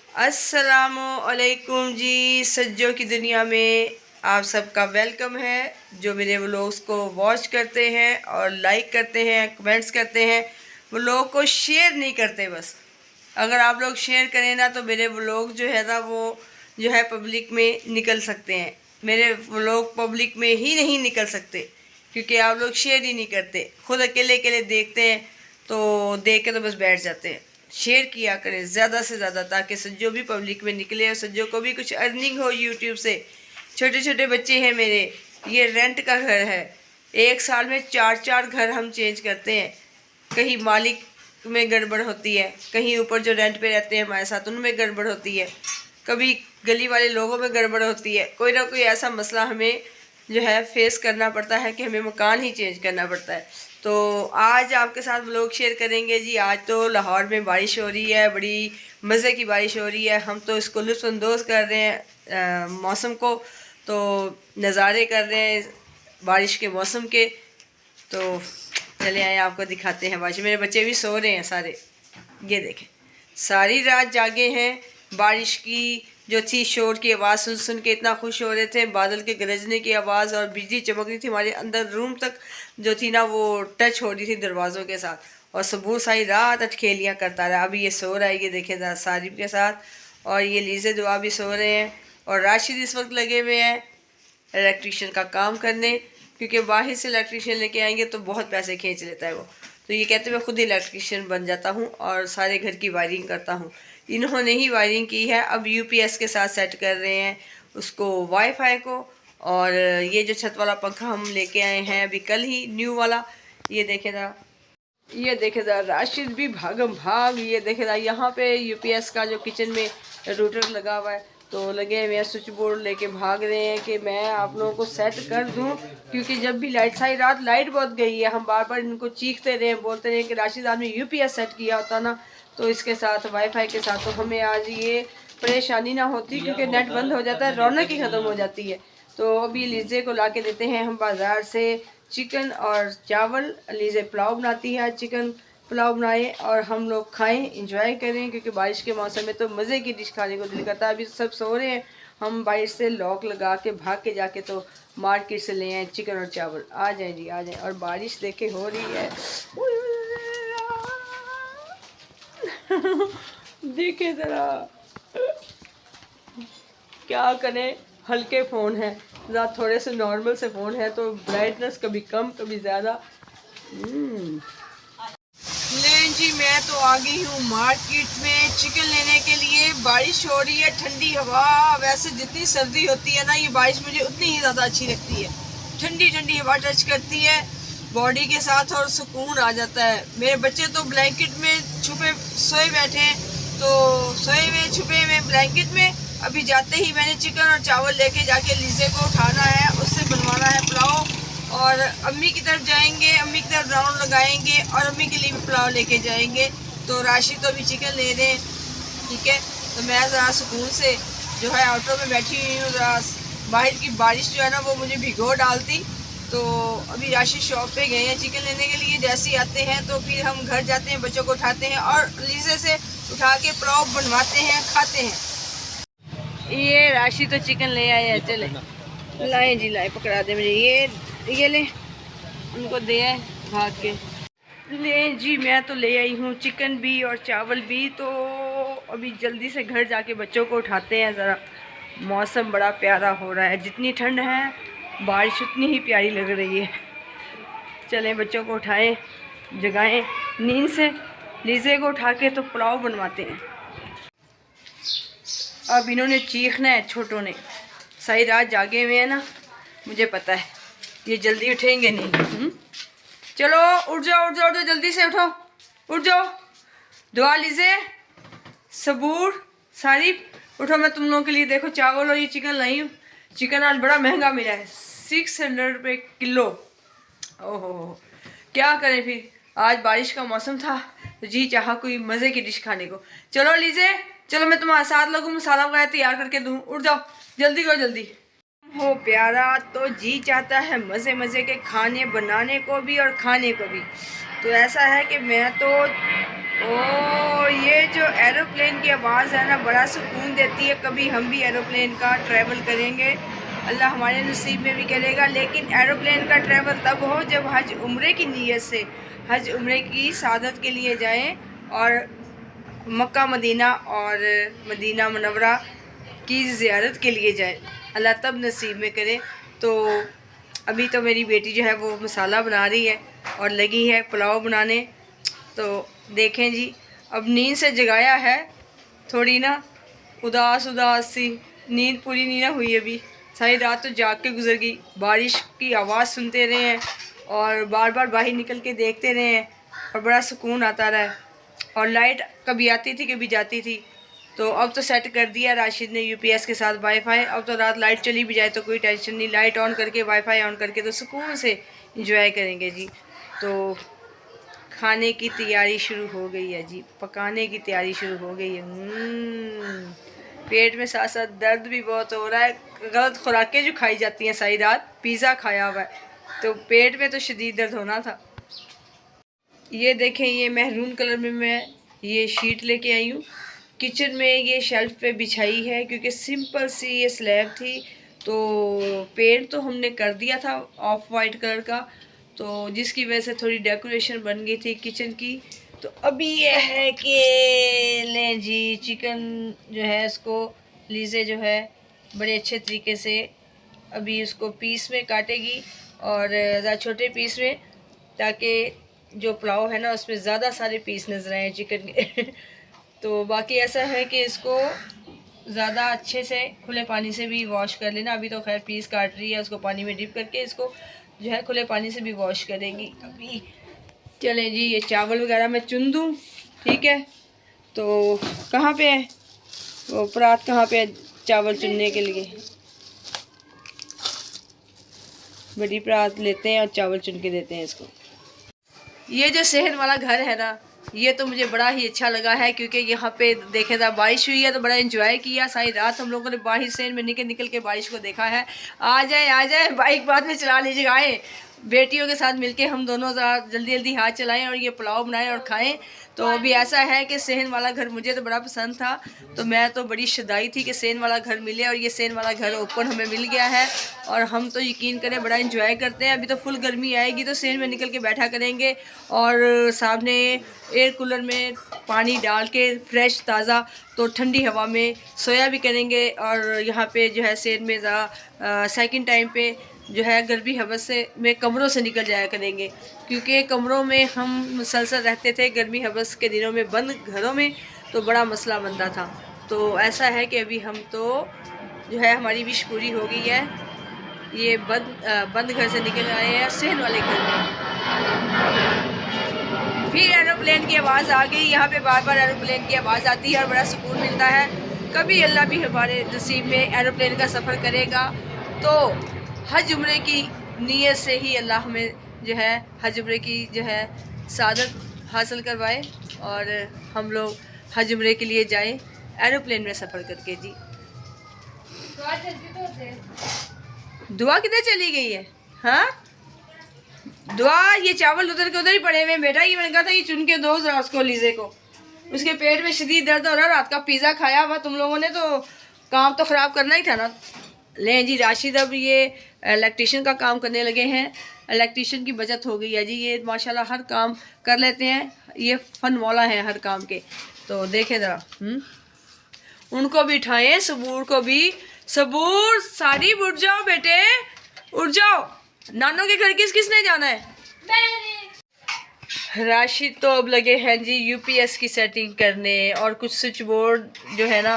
अस्सलामुअलैकुम जी। सज्जों की दुनिया में आप सबका वेलकम है। जो मेरे व्लॉग्स को वॉच करते हैं और लाइक करते हैं, कमेंट्स करते हैं, व्लॉग को शेयर नहीं करते। बस अगर आप लोग शेयर करें ना तो मेरे व्लॉग जो है ना वो जो है पब्लिक में निकल सकते हैं। मेरे व्लॉग पब्लिक में ही नहीं निकल सकते क्योंकि आप लोग शेयर ही नहीं करते। खुद अकेले अकेले देखते हैं तो देख के तो बस बैठ जाते हैं। शेयर किया करें ज़्यादा से ज़्यादा ताकि सज्जो भी पब्लिक में निकले और सज्जो को भी कुछ अर्निंग हो यूट्यूब से। छोटे छोटे बच्चे हैं मेरे, ये रेंट का घर है। एक साल में 4 4 घर हम चेंज करते हैं। कहीं मालिक में गड़बड़ होती है, कहीं ऊपर जो रेंट पे रहते हैं हमारे साथ उनमें गड़बड़ होती है, कभी गली वाले लोगों में गड़बड़ होती है। कोई ना कोई ऐसा मसला हमें जो है फेस करना पड़ता है कि हमें मकान ही चेंज करना पड़ता है। तो आज आपके साथ व्लॉग शेयर करेंगे जी। आज तो लाहौर में बारिश हो रही है, बड़ी मज़े की बारिश हो रही है। हम तो इसको लुत्फ़अंदोज़ कर रहे हैं मौसम को, तो नज़ारे कर रहे हैं बारिश के मौसम के। तो चले आए आपको दिखाते हैं बारिश। मेरे बच्चे भी सो रहे हैं सारे, ये देखें सारी रात जागे हैं। बारिश की जो थी शोर की आवाज़ सुन सुन के इतना खुश हो रहे थे। बादल के गरजने की आवाज़ और बिजली चमक रही थी। हमारे अंदर रूम तक जो थी ना वो टच हो रही थी दरवाज़ों के साथ। और सबूर सारी रात अटखेलियाँ करता रहा। अभी ये सो रहा है, ये देखे था सारिब के साथ। और ये लीज़े दुआ भी सो रहे हैं। और राशिद इस वक्त लगे हुए हैं इलेक्ट्रिशियन का काम करने, क्योंकि बाहर से इलेक्ट्रिशियन लेके आएंगे तो बहुत पैसे खींच लेता है वो। तो ये कहते मैं खुद ही इलेक्ट्रिशियन बन जाता हूँ और सारे घर की वायरिंग करता हूँ। इन्होंने ही वायरिंग की है। अब यूपीएस के साथ सेट कर रहे हैं उसको, वाईफाई को। और ये जो छत वाला पंखा हम लेके आए हैं अभी कल ही न्यू वाला, ये देखे था, ये देखे था राशिद भी भागम भाग। ये देखे था यहाँ पे यूपीएस का जो किचन में रूटर लगा हुआ है तो लगे हुए स्विच बोर्ड लेके भाग रहे हैं कि मैं आप लोगों को सेट कर दूं। क्योंकि जब भी लाइट, सारी रात लाइट बहुत गई है, हम बार बार इनको चीखते रहे, बोलते रहे कि राशिद आपने यूपीएस सेट किया होता ना तो इसके साथ वाईफाई के साथ, तो हमें आज ये परेशानी ना होती क्योंकि नेट बंद हो जाता है, रौनक ही ख़त्म हो जाती है। तो अभी लीजे को ला के देते हैं हम बाज़ार से चिकन और चावल। लीजे पुलाव बनाती है, चिकन पुलाव बनाए और हम लोग खाएं, इंजॉय करें, क्योंकि बारिश के मौसम में तो मज़े की डिश खाने को दिल करता है। अभी सब सो रहे हैं, हम बाहर से लॉक लगा के भाग के जाके तो मार्केट से ले आए चिकन और चावल। आ जाएं जी आ जाएं। और बारिश देखे हो रही है देखे ज़रा, क्या करें, हल्के फ़ोन है ज़रा, थोड़े से नॉर्मल से फ़ोन है तो ब्राइटनेस कभी कम कभी ज़्यादा। लें जी, मैं तो आ गई हूँ मार्केट में चिकन लेने के लिए। बारिश हो रही है, ठंडी हवा। वैसे जितनी सर्दी होती है ना, ये बारिश मुझे उतनी ही ज़्यादा अच्छी लगती है। ठंडी ठंडी हवा टच करती है बॉडी के साथ और सुकून आ जाता है। मेरे बच्चे तो ब्लैंकेट में छुपे सोए बैठे हैं, तो सोए हुए छुपे हुए ब्लैंकेट में। अभी जाते ही मैंने चिकन और चावल लेके जाके लीजे को उठाना है, उससे बनवाना है पुलाव। और अम्मी की तरफ जाएंगे, अम्मी की तरफ राउंड लगाएंगे और अम्मी के लिए भी पुलाव लेके जाएंगे। तो राशि तो अभी चिकन ले रहे हैं, ठीक है। तो मैं ज़रा सुकून से जो है ऑटो में बैठी हुई हूँ। ज़रा बाहर की बारिश जो है ना वो मुझे भिगो डालती। तो अभी राशि शॉप पे गए हैं चिकन लेने के लिए। जैसे ही आते हैं तो फिर हम घर जाते हैं, बच्चों को उठाते हैं और लीजे से उठा के पुलाव बनवाते हैं, खाते हैं। ये राशि तो चिकन ले आए हैं, चले लाए जी लाए, पकड़ा दे मुझे। ये ले, उनको दे आए भाग के। ले जी, मैं तो ले आई हूँ चिकन भी और चावल भी। तो अभी जल्दी से घर जाके बच्चों को उठाते हैं। ज़रा मौसम बड़ा प्यारा हो रहा है, जितनी ठंड है बारिश उतनी ही प्यारी लग रही है। चलें बच्चों को उठाएं, जगाएं नींद से। लीजे को उठा के तो पुलाव बनवाते हैं। अब इन्होंने चीखना है, छोटों ने सारी रात जागे हुए हैं ना, मुझे पता है ये जल्दी उठेंगे नहीं। चलो उठ जाओ उठ जाओ उठ जाओ, जल्दी से उठो, उठ जाओ। दुआ लीजिए, सबूर, सारी उठो। मैं तुम लोगों के लिए देखो चावल और ये चिकन लाई हूँ। चिकन आज बड़ा महंगा मिला है, 600 रुपये किलो। ओहो, क्या करें फिर, आज बारिश का मौसम था तो जी चाहा कोई मज़े की डिश खाने को। चलो लीजिए, चलो मैं तुम्हारे साथ लगूँ, मसाला वगैरह तैयार करके दूँ। उठ जाओ, जल्दी करो जल्दी। हो प्यारा तो जी चाहता है मज़े मज़े के खाने बनाने को भी और खाने को भी। तो ऐसा है कि मैं तो ये जो एरोप्लेन की आवाज़ है ना, बड़ा सुकून देती है। कभी हम भी एरोप्लेन का ट्रैवल करेंगे, अल्लाह हमारे नसीब में भी करेगा। लेकिन एरोप्लेन का ट्रैवल तब हो जब हज उम्रे की नीयत से, हज उम्रे की सादत के लिए जाएं और मक्का मदीना और मदीना मुनव्वरा की ज़ियारत के लिए जाएं। अल्लाह तब नसीब में करे। तो अभी तो मेरी बेटी जो है वो मसाला बना रही है और लगी है पुलाव बनाने। तो देखें जी, अब नींद से जगाया है, थोड़ी ना उदास उदास सी, नींद पूरी नहीं ना हुई अभी। सारी रात तो जाग के गुजर गई। बारिश की आवाज़ सुनते रहे हैं और बार बार बाहर निकल के देखते रहे हैं और बड़ा सुकून आता रहा है। और लाइट कभी आती थी कभी जाती थी। तो अब तो सेट कर दिया राशिद ने यूपीएस के साथ वाईफाई। अब तो रात लाइट चली भी जाए तो कोई टेंशन नहीं, लाइट ऑन करके वाईफाई ऑन करके तो सुकून से इंजॉय करेंगे जी। तो खाने की तैयारी शुरू हो गई है जी, पकाने की तैयारी शुरू हो गई है। पेट में साथ साथ दर्द भी बहुत हो रहा है। गलत खुराकें जो खाई जाती हैं, सारी रात पिज़्ज़ा खाया हुआ है तो पेट में तो शदीद दर्द होना था। ये देखें, ये महरून कलर में मैं ये शीट लेके आई हूँ। किचन में ये शेल्फ पे बिछाई है क्योंकि सिंपल सी ये स्लैब थी। तो पेंट तो हमने कर दिया था ऑफ वाइट कलर का, तो जिसकी वजह से थोड़ी डेकोरेशन बन गई थी किचन की। तो अभी ये है कि लें जी, चिकन जो है इसको लीज़े जो है बड़े अच्छे तरीके से अभी उसको पीस में काटेगी और ज़्यादा छोटे पीस में, ताकि जो पुलाव है ना उसमें ज़्यादा सारे पीस नज़र आए चिकन के। तो बाकी ऐसा है कि इसको ज़्यादा अच्छे से खुले पानी से भी वॉश कर लेना। अभी तो खैर पीस काट रही है, उसको पानी में डिप करके इसको जो है खुले पानी से भी वॉश करेंगी अभी। चलें जी, ये चावल वगैरह मैं चुन दूँ, ठीक है। तो कहाँ पे है वो परात, कहाँ पे है चावल चुनने के लिए? बड़ी परात लेते हैं और चावल चुन के देते हैं इसको। ये जो सेहन वाला घर है ना, ये तो मुझे बड़ा ही अच्छा लगा है क्योंकि यहाँ पे देखे था बारिश हुई है तो बड़ा एंजॉय किया। सारी रात हम लोगों ने बाहर सेहन में निकल निकल के बारिश को देखा है। आ जाए बाइक बाद में चला लीजिएगा, आए बेटियों के साथ मिलके हम दोनों जल्दी जल्दी हाथ चलाएं और ये पुलाव बनाएं और खाएं। तो अभी ऐसा है कि सेहन वाला घर मुझे तो बड़ा पसंद था, तो मैं तो बड़ी शदाई थी कि सेहन वाला घर मिले और ये सेहन वाला घर ओपन हमें मिल गया है और हम तो यकीन करें बड़ा एंजॉय करते हैं। अभी तो फुल गर्मी आएगी तो सेहन में निकल के बैठा करेंगे और सामने एयर कूलर में पानी डाल के फ्रेश ताज़ा तो ठंडी हवा में सोया भी करेंगे। और यहाँ पे जो है सेहन में सेकंड टाइम पे जो है गर्मी हवस से में कमरों से निकल जाया करेंगे क्योंकि कमरों में हम मुसलसल रहते थे गर्मी हवस के दिनों में बंद घरों में, तो बड़ा मसला बनता था। तो ऐसा है कि अभी हम तो जो है हमारी विश पूरी हो गई है। ये बंद घर से निकल आए हैं सेहन वाले घर में। फिर एरोप्लेन की आवाज़ आ गई। यहाँ पे बार बार एरोप्लेन की आवाज़ आती है और बड़ा सुकून मिलता है। कभी अल्लाह भी हमारे नसीब में एरोप्लेन का सफ़र करेगा तो हज उम्रे की नीयत से ही अल्लाह हमें जो है हज उम्रे की जो है सादत हासिल करवाए और हम लोग हज उम्रे के लिए जाएं एरोप्लेन में सफ़र करके जी। दुआ किधर चली गई है? हाँ, दुआ ये चावल उधर के उधर ही पड़े हुए हैं बेटा। ये मैंने कहा था ये चुन के दो जरा उसको, लीजे को। उसके पेट में शदीद दर्द हो रहा है, रात का पिज़्ज़ा खाया हुआ तुम लोगों ने, तो काम तो ख़राब करना ही था ना। लें जी, राशिद अब ये इलेक्ट्रिशियन का काम करने लगे हैं। इलेक्ट्रिशियन की बचत हो गई है जी, ये माशाल्लाह हर काम कर लेते हैं, ये फन मौला है हर काम के। तो देखें ज़रा, उनको भी उठाएं, सबूर को भी। सबूर सारी उठ जाओ बेटे, उठ जाओ। नानों के घर किसने जाना है? राशिद तो अब लगे हैं जी यूपीएस की सेटिंग करने और कुछ स्विच बोर्ड जो है ना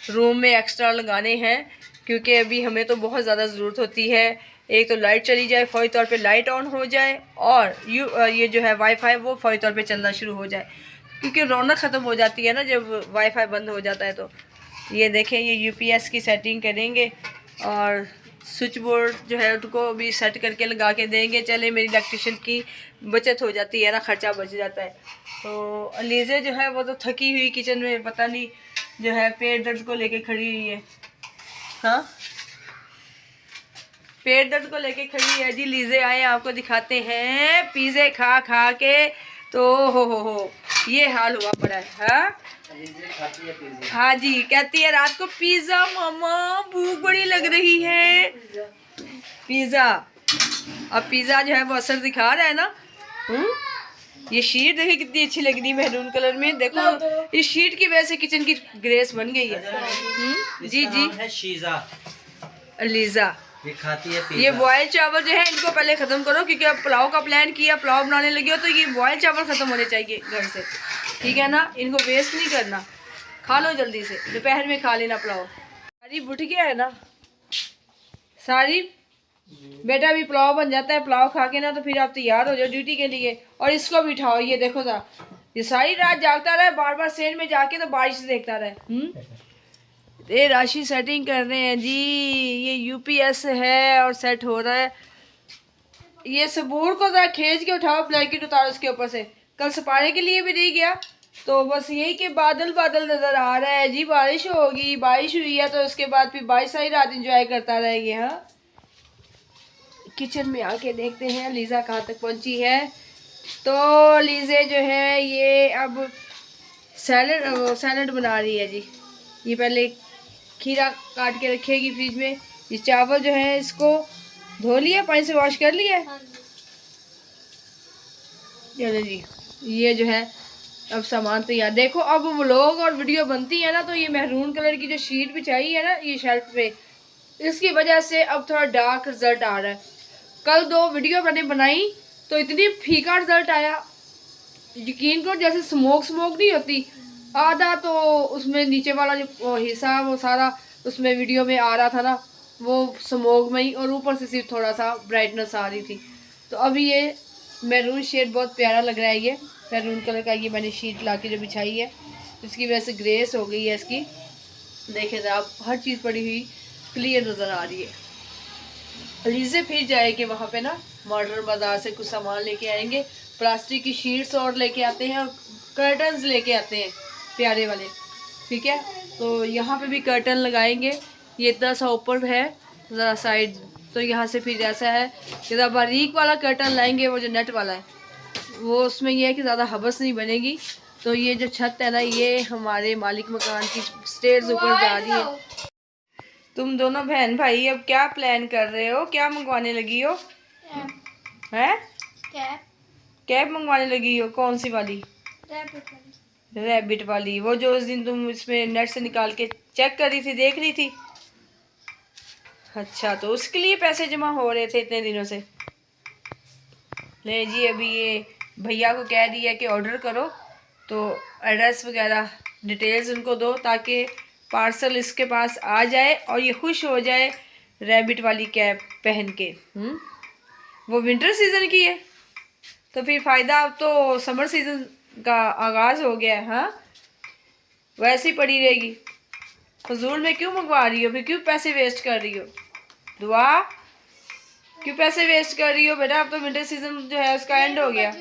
रूम में एक्स्ट्रा लगाने हैं क्योंकि अभी हमें तो बहुत ज़्यादा ज़रूरत होती है। एक तो लाइट चली जाए, फौरी तौर पे लाइट ऑन हो जाए और ये जो है वाईफाई वो फौरी तौर पे चलना शुरू हो जाए क्योंकि रौनक ख़त्म हो जाती है ना जब वाईफाई बंद हो जाता है। तो ये देखें, ये यूपीएस की सेटिंग करेंगे और स्विच बोर्ड जो है उनको भी सेट करके लगा के देंगे। चले मेरी इलेक्ट्रिशियन की बचत हो जाती है ना, खर्चा बच जाता है। तो अलीज़े जो है वो तो थकी हुई किचन में पता नहीं जो है पेट दर्द को लेके खड़ी हुई है। हाँ, पेट दर्द को लेके खड़ी है जी। लीज़े आए आपको दिखाते हैं, पिज़्ज़े खा खा के तो हो ये हाल हुआ पड़ा है। हाँ हाँ जी, कहती है रात को पिज्जा मामा, भूख बड़ी लग रही है। पिज्जा, अब पिज्जा जो है वो असर दिखा रहा है ना। ये शीट देखिए कितनी अच्छी लग रही है मैरून कलर में। देखो इस शीट की वजह से किचन की ग्रेस बन गई है। जी जी है शीजा, लीजा ये खाती है ये बॉयल चावल जो है इनको पहले ख़त्म करो, क्योंकि अब पुलाव का प्लान किया, पुलाव बनाने लगे हो तो ये बॉयल चावल ख़त्म होने चाहिए घर से, ठीक है ना। इनको वेस्ट नहीं करना, खा लो जल्दी से, दोपहर में खा लेना पुलाव। सारी उठ गया है ना, सारी बेटा भी पुलाव बन जाता है, पुलाव खा के ना तो फिर आप तैयार हो जाओ ड्यूटी के लिए। और इसको भी उठाओ, ये देखो ज़रा, ये सारी रात जागता रहे, बार बार सेंड में जाके तो बारिश देखता रहे। ये राशि सेटिंग कर रहे हैं जी, ये यूपीएस है और सेट हो रहा है। ये सबूर को ज़रा खींच के उठाओ, ब्लैंकेट उतारो उसके ऊपर से, कल सपाने के लिए भी नहीं गया। तो बस यही कि बादल बादल नज़र आ रहा है जी, बारिश होगी, बारिश हुई है तो उसके बाद फिर बारिश सारी रात इंजॉय करता रहेंगे। हाँ, किचन में आके देखते हैं लीज़ा कहाँ तक पहुँची है। तो लीज़े जो है ये अब सैलड बना रही है जी। ये पहले खीरा काट के रखेगी फ्रिज में। ये चावल जो है इसको धो लिया, पानी से वॉश कर लिया। चलो जी, ये जो है अब सामान तैयार। देखो अब व्लॉग और वीडियो बनती है ना तो ये मैरून कलर की जो शीट बिछाई है ना ये शेल्फ पे, इसकी वजह से अब थोड़ा डार्क रिजल्ट आ रहा है। कल 2 वीडियो मैंने बनाई तो इतनी फीका रिजल्ट आया, यकीन करो जैसे स्मोक नहीं होती, आधा तो उसमें नीचे वाला जो हिस्सा वो सारा उसमें वीडियो में आ रहा था ना वो स्मोक में ही, और ऊपर से सिर्फ थोड़ा सा ब्राइटनेस आ रही थी। तो अभी ये मैरून शेड बहुत प्यारा लग रहा है। ये मैरून कलर का ये मैंने शीट ला के जो बिछाई है, इसकी वजह से ग्रेस हो गई है इसकी। देखें आप, हर चीज़ पड़ी हुई क्लियर नज़र आ रही है। लीज़े फिर जाएंगे वहाँ पे ना, मॉडर्न बाज़ार से कुछ सामान लेके आएंगे, प्लास्टिक की शीट्स और लेके आते हैं और कर्टन्स लेके आते हैं प्यारे वाले, ठीक है। तो यहाँ पे भी कर्टन लगाएंगे। ये इतना सा ऊपर है ज़रा साइड, तो यहाँ से फिर ऐसा है कि ज़रा बारीक वाला कर्टन लाएंगे, वो जो नेट वाला है वो, उसमें ये है कि ज़्यादा हबस नहीं बनेगी। तो ये जो छत है ना ये हमारे मालिक मकान की स्टेयर्स ऊपर जा रही है। तुम दोनों बहन भाई अब क्या प्लान कर रहे हो, क्या मंगवाने लगी हो? हैं? कैप मंगवाने लगी हो? कौन सी वाली? रैबिट वाली, वो जो उस दिन तुम इसमें नेट से निकाल के चेक कर रही थी, देख रही थी। अच्छा, तो उसके लिए पैसे जमा हो रहे थे इतने दिनों से। ले जी, अभी ये भैया को कह दिया कि ऑर्डर करो, तो एड्रेस वगैरह डिटेल्स उनको दो ताकि पार्सल इसके पास आ जाए और ये खुश हो जाए रैबिट वाली कैप पहन के। वो विंटर सीज़न की है तो फिर फ़ायदा, अब तो समर सीज़न का आगाज़ हो गया है। हाँ, वैसे ही पड़ी रहेगी, फजूल में क्यों मंगवा रही हो फिर, क्यों पैसे वेस्ट कर रही हो? दुआ, क्यों पैसे वेस्ट कर रही हो बेटा? अब तो विंटर सीज़न जो है उसका एंड हो गया।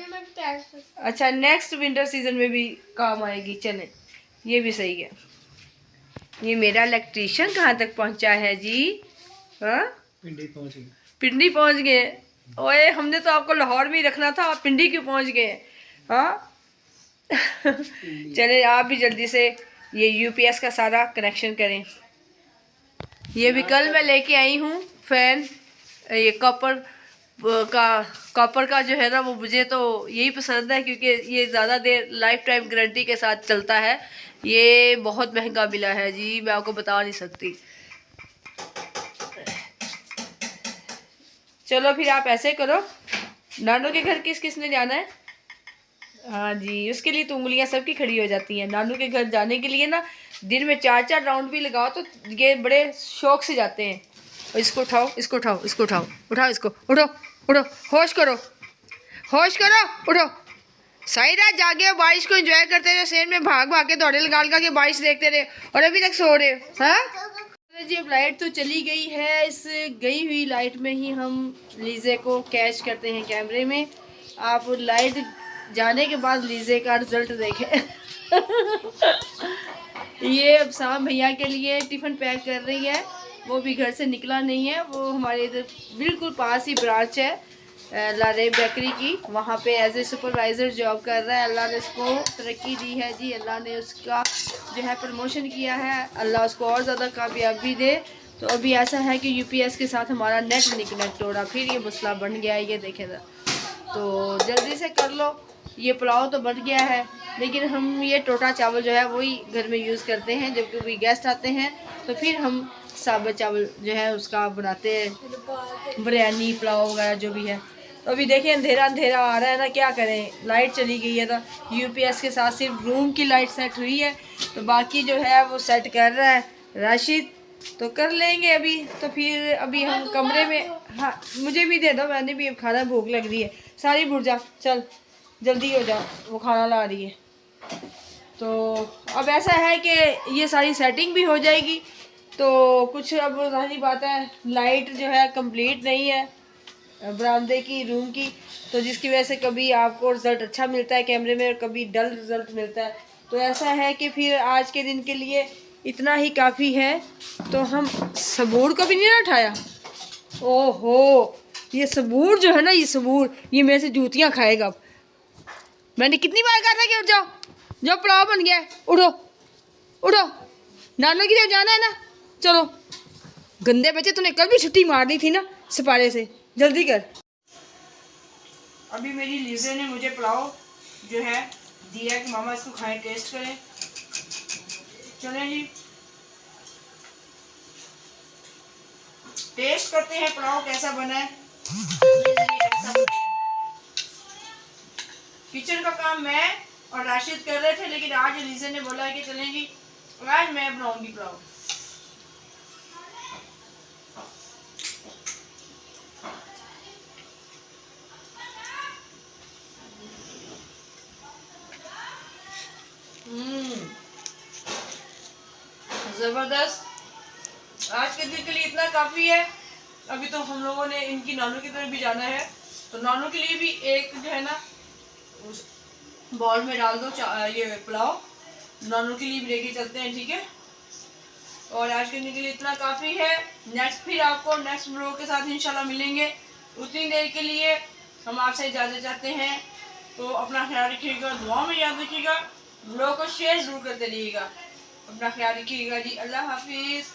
अच्छा, नेक्स्ट विंटर सीज़न में भी काम आएगी, चले ये भी सही है। ये मेरा इलेक्ट्रीशियन कहाँ तक पहुँचा है जी? हाँ, पिंडी पहुँच गए। ओए, हमने तो आपको लाहौर में ही रखना था, आप पिंडी क्यों पहुँच गए? हाँ चले आप भी जल्दी से ये यूपीएस का सारा कनेक्शन करें। ये भी कल मैं लेके आई हूँ फैन, ये कॉपर का जो है ना, वो मुझे तो यही पसंद है क्योंकि ये ज़्यादा देर लाइफ टाइम गारंटी के साथ चलता है। ये बहुत महंगा मिला है जी, मैं आपको बता नहीं सकती। चलो फिर आप ऐसे करो, नानू के घर किसने जाना है? हाँ जी, उसके लिए तो उंगलियां सबकी खड़ी हो जाती हैं। नानू के घर जाने के लिए ना दिन में 4-4 राउंड भी लगाओ तो ये बड़े शौक से जाते हैं। और इसको उठाओ, इसको उठाओ, इसको उठाओ, उठाओ इसको, उठो उठो, होश करो, होश करो, उठो। सारी रात जागे हो, बारिश को एंजॉय करते रहे, शेर में भाग भाग के दौड़े लगा के बारिश देखते रहे और अभी तक सो रहे हो। हाँ जी, अब लाइट तो चली गई है। इस गई हुई लाइट में ही हम लीज़े को कैच करते हैं कैमरे में। आप लाइट जाने के बाद लीज़े का रिजल्ट देखें। ये अब शाम भैया के लिए टिफ़िन पैक कर रही है, वो भी घर से निकला नहीं है। वो हमारे इधर बिल्कुल पास ही ब्रांच है, लारे बेकरी की, वहाँ पे एज ए सुपरवाइज़र जॉब कर रहा है। अल्लाह ने उसको तरक्की दी है जी, अल्लाह ने उसका जो है प्रमोशन किया है, अल्लाह उसको और ज़्यादा कामयाबी दे। तो अभी ऐसा है कि यूपीएस के साथ हमारा नेट नहीं कनेक्ट हो रहा, फिर ये मसला बन गया है, ये देखें ज़रा। तो जल्दी से कर लो, ये पुलाव तो बन गया है, लेकिन हम ये टोटा चावल जो है वही घर में यूज़ करते हैं। जब कोई गेस्ट आते हैं तो फिर हम साबुत चावल जो है उसका बनाते हैं, बिरयानी पुलाव वगैरह जो भी है। तो अभी देखिए अंधेरा अंधेरा आ रहा है ना, क्या करें, लाइट चली गई है। तो यूपीएस के साथ सिर्फ रूम की लाइट सेट हुई है, तो बाकी जो है वो सेट कर रहा है राशिद। तो कर लेंगे अभी। तो फिर अभी हम कमरे में, हाँ मुझे भी दे दो, मैंने भी अब खाना, भूख लग रही है। सारी बुढ़ जा, चल जल्दी हो जा, वो खाना ला रही है। तो अब ऐसा है कि ये सारी सेटिंग भी हो जाएगी। तो कुछ अब जाहिर बात है, लाइट जो है कंप्लीट नहीं है बरामदे की, रूम की, तो जिसकी वजह से कभी आपको रिज़ल्ट अच्छा मिलता है कैमरे में और कभी डल रिज़ल्ट मिलता है। तो ऐसा है कि फिर आज के दिन के लिए इतना ही काफ़ी है। तो हम सबूर को भी नहीं ना उठाया। ओहो, ये सबूर जो है ना, ये सबूर ये मेरे से जूतियाँ खाएगा अब। मैंने कितनी बार कहा था कि उठ जाओ, जो पुलाव बन गया है, उठो उठो, नानू की तरफ जाना है ना, चलो। गंदे बच्चे, तूने कल भी छुट्टी मार दी थी ना सिपारे से, जल्दी कर। अभी मेरी लीजे ने मुझे पुलाव जो है दिया कि मामा इसको खाएं, टेस्ट करें। चलें जी, टेस्ट करते हैं पुलाव कैसा बना है। किचन का काम मैं और राशिद कर रहे थे, लेकिन आज लीजे ने बोला है कि चलें जी आज मैं बनाऊंगी पुलाव। जबरदस्त। आज के दिन के लिए इतना काफ़ी है। अभी तो हम लोगों ने इनकी नानू की तरफ भी जाना है, तो नानू के लिए भी एक जो है ना उस बॉल में डाल दो ये पुलाव, नानू के लिए भी लेके चलते हैं, ठीक है। और आज के दिन के लिए इतना काफ़ी है। नेक्स्ट फिर आपको नेक्स्ट व्लॉग के साथ इंशाल्लाह मिलेंगे। उतनी देर के लिए हम आपसे इजाज़त चाहते हैं। तो अपना ख्याल रखिएगा, दुआ में याद रखिएगा, व्लॉग को शेयर ज़रूर करते रहिएगा। अपना ख्याल रखिएगा जी, अल्लाह हाफिज़।